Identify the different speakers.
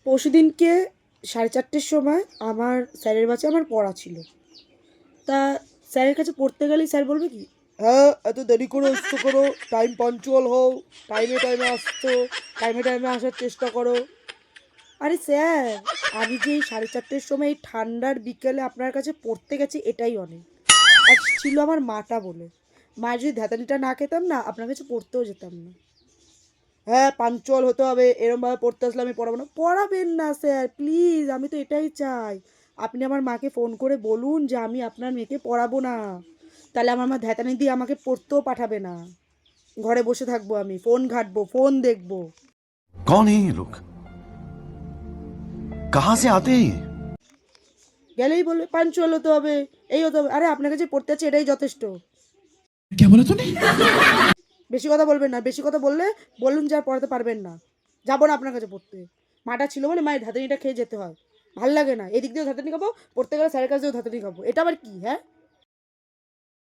Speaker 1: পরশুদিনকে 4:30-র সময় আমার স্যারের কাছে আমার পড়া ছিল। তা স্যারের কাছে পড়তে গেলেই স্যার বলবে কি, হ্যাঁ এত দেরি করে আসছো করো, টাইম পাঞ্চুয়াল হও, টাইমে টাইমে আসছো, টাইমে টাইমে আসার চেষ্টা করো। আরে স্যার, আমি যে এই 4:30-র সময় এই ঠান্ডার বিকেলে আপনার কাছে পড়তে গেছি এটাই অনেক। আর ছিল আমার মাটা বলে, মায়ের যদি ধ্যাতানিটা না খেতাম না আপনার কাছে পড়তেও যেতাম না। হ্যাঁ পাঞ্চুয়াল হতে হবে, এরমভাবে পড়তে আসলে আমি পড়াবো না। পড়াবেন না স্যার প্লিজ, আমি তো এটাই চাই। আপনি আমার মাকে ফোন করে বলুন যে আমি আপনার মেয়েকে পড়াবো না, তাহলে আমার মা ধ্যাতানি দিয়ে আমাকে পড়তেও পাঠাবে না। ঘরে বসে থাকবো, আমি ফোন ঘাঁটবো, ফোন দেখবো।
Speaker 2: कौन है ये लोग? कहां से आते हैं ये?
Speaker 1: গেলেই বলবে পাঞ্চুয়াল হতে হবে, এই হতে হবে। আরে আপনার কাছে পড়তে আছে এটাই যথেষ্ট।
Speaker 3: क्या बोला तूने?
Speaker 1: বেশি কথা বলবেন না, বেশি কথা বললে বলুন যে আর পড়াতে পারবেন না, যাবো না আপনার কাছে পড়তে। মাটা ছিল বলে মায়ের ধাতানিটা খেয়ে যেতে হয়। ভাল লাগে না, এদিক দিয়েও ধাতানি খাবো, পড়তে গেলে স্যারের কাছ দিয়েও ধাতানি খাবো, এটা আবার কি হ্যাঁ?